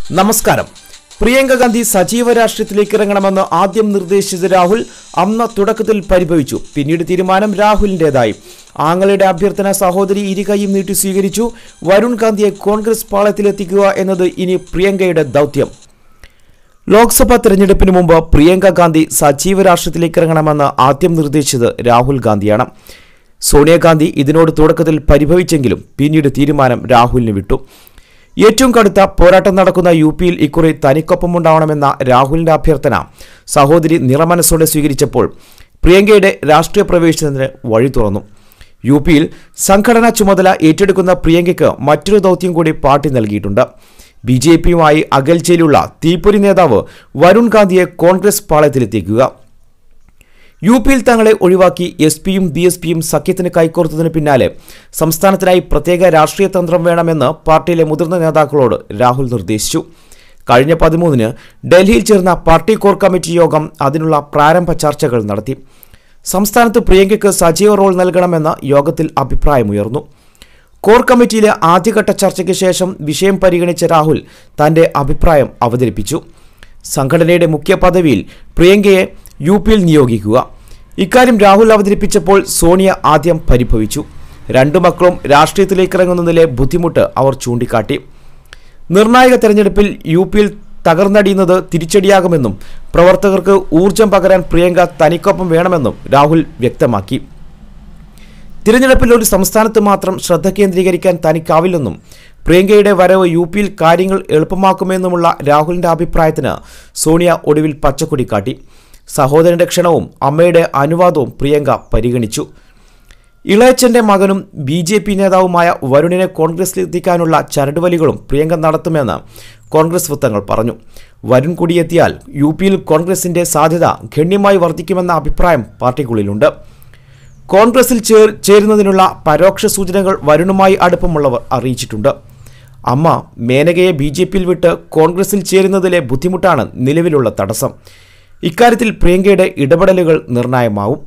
നമസ്കാരം. പ്രിയങ്ക ഗാന്ധി സജീവ രാഷ്ട്രീയത്തിലേക്ക് ഇറങ്ങണമെന്ന് ആദ്യം നിർദ്ദേശിച്ച രാഹുൽ അന്ന് തുടക്കത്തിൽ പരിഭവിച്ചു. പിന്നീട് തീരുമാനം രാഹുലിന്റേതായി. ആങ്ങളുടെ അഭ്യർത്ഥന സഹോദരി ഇരുകൈയും നീട്ടി സ്വീകരിച്ചു. വരുൺ ഗാന്ധിയെ കോൺഗ്രസ് പാളയത്തിലെത്തിക്കുക എന്നത് ഇനി പ്രിയങ്കയുടെ ദൗത്യം. ലോക്സഭാ തെരഞ്ഞെടുപ്പിന് മുമ്പ് പ്രിയങ്ക ഗാന്ധി സജീവ രാഷ്ട്രീയത്തിലേക്ക് ഇറങ്ങണമെന്ന് ആദ്യം നിർദ്ദേശിച്ചത് രാഹുൽ ഗാന്ധിയാണ്. സോണിയാഗാന്ധി ഇതിനോട് തുടക്കത്തിൽ പരിഭവിച്ചെങ്കിലും പിന്നീട് തീരുമാനം രാഹുലിന് വിട്ടു. ഏറ്റവും കടുത്ത പോരാട്ടം നടക്കുന്ന യു.പിയിൽ ഇക്കുറി തനിക്കൊപ്പമുണ്ടാവണമെന്ന രാഹുലിന്റെ അഭ്യർത്ഥന സഹോദരി നിറമനസ്സോടെ സ്വീകരിച്ചപ്പോൾ പ്രിയങ്കയുടെ രാഷ്ട്രീയ പ്രവേശനത്തിന് വഴി തുറന്നു. യു.പിയിൽ സംഘടനാ ചുമതല ഏറ്റെടുക്കുന്ന പ്രിയങ്കയ്ക്ക് മറ്റൊരു ദൗത്യം കൂടി പാർട്ടി നൽകിയിട്ടുണ്ട്. ബി.ജെ.പിയുമായി അകൽച്ചയിലുള്ള തീപ്പൊരി നേതാവ് വരുൺ ഗാന്ധിയെ കോൺഗ്രസ് പാളയത്തിലെത്തിക്കുക. യു.പിയിൽ തങ്ങളെ ഒഴിവാക്കി എസ്.പിയും ബി.എസ്.പിയും സഖ്യത്തിന് കൈകോർത്തതിന് പിന്നാലെ സംസ്ഥാനത്തിനായി പ്രത്യേക രാഷ്ട്രീയ തന്ത്രം വേണമെന്ന് പാർട്ടിയിലെ മുതിർന്ന നേതാക്കളോട് രാഹുൽ നിർദ്ദേശിച്ചു. കഴിഞ്ഞ 13-ന് ഡൽഹിയിൽ ചേർന്ന പാർട്ടി കോർ കമ്മിറ്റി യോഗം അതിനുള്ള പ്രാരംഭ ചർച്ചകൾ നടത്തി. സംസ്ഥാനത്ത് പ്രിയങ്കയ്ക്ക് സജീവ റോൾ നൽകണമെന്ന യോഗത്തിൽ അഭിപ്രായമുയർന്നു. കോർ കമ്മിറ്റിയിലെ ആദ്യഘട്ട ചർച്ചയ്ക്ക് ശേഷം വിഷയം പരിഗണിച്ച രാഹുൽ തന്റെ അഭിപ്രായം അവതരിപ്പിച്ചു. സംഘടനയുടെ മുഖ്യ പദവിയിൽ പ്രിയങ്കയെ യു.പിയിൽ നിയോഗിക്കുക. ഇക്കാര്യം രാഹുൽ അവതരിപ്പിച്ചപ്പോൾ സോണിയ ആദ്യം പരിഭവിച്ചു. രണ്ടു മക്കളും രാഷ്ട്രീയത്തിലേക്ക് ഇറങ്ങുന്നതിലെ ബുദ്ധിമുട്ട് അവർ ചൂണ്ടിക്കാട്ടി. നിർണായക തെരഞ്ഞെടുപ്പിൽ യു.പിയിൽ തകർന്നടിയുന്നത് തിരിച്ചടിയാകുമെന്നും പ്രവർത്തകർക്ക് ഊർജം പകരാൻ പ്രിയങ്ക തനിക്കൊപ്പം വേണമെന്നും രാഹുൽ വ്യക്തമാക്കി. തിരഞ്ഞെടുപ്പിൽ ഒരു സംസ്ഥാനത്ത് മാത്രം ശ്രദ്ധ കേന്ദ്രീകരിക്കാൻ തനിക്കാവില്ലെന്നും പ്രിയങ്കയുടെ വരവ് യു.പിയിൽ കാര്യങ്ങൾ എളുപ്പമാക്കുമെന്നുമുള്ള രാഹുലിന്റെ അഭിപ്രായത്തിന് സോണിയ ഒടുവിൽ പച്ചക്കൊടി കാട്ടി. സഹോദരന്റെ ക്ഷണവും അമ്മയുടെ അനുവാദവും പ്രിയങ്ക പരിഗണിച്ചു. ഇളയച്ചന്റെ മകനും ബി.ജെ.പി നേതാവുമായ വരുണിനെ കോൺഗ്രസിലെത്തിക്കാനുള്ള ചരടുവലികളും പ്രിയങ്ക നടത്തുമെന്ന് കോൺഗ്രസ് വൃത്തങ്ങൾ പറഞ്ഞു. വരുൺ കൂടിയെത്തിയാൽ യു.പിയിൽ കോൺഗ്രസിന്റെ സാധ്യത ഗണ്യമായി വർദ്ധിക്കുമെന്ന അഭിപ്രായം പാർട്ടിക്കുള്ളിലുണ്ട്. കോൺഗ്രസിൽ ചേരുന്നതിനുള്ള പരോക്ഷ സൂചനകൾ വരുണുമായി അടുപ്പമുള്ളവർ അറിയിച്ചിട്ടുണ്ട്. അമ്മ മേനകയെ ബി.ജെ.പിയിൽ വിട്ട് കോൺഗ്രസിൽ ചേരുന്നതിലെ ബുദ്ധിമുട്ടാണ് നിലവിലുള്ള തടസ്സം. ഇക്കാര്യത്തിൽ പ്രിയങ്കയുടെ ഇടപെടലുകൾ നിർണായകമാവും.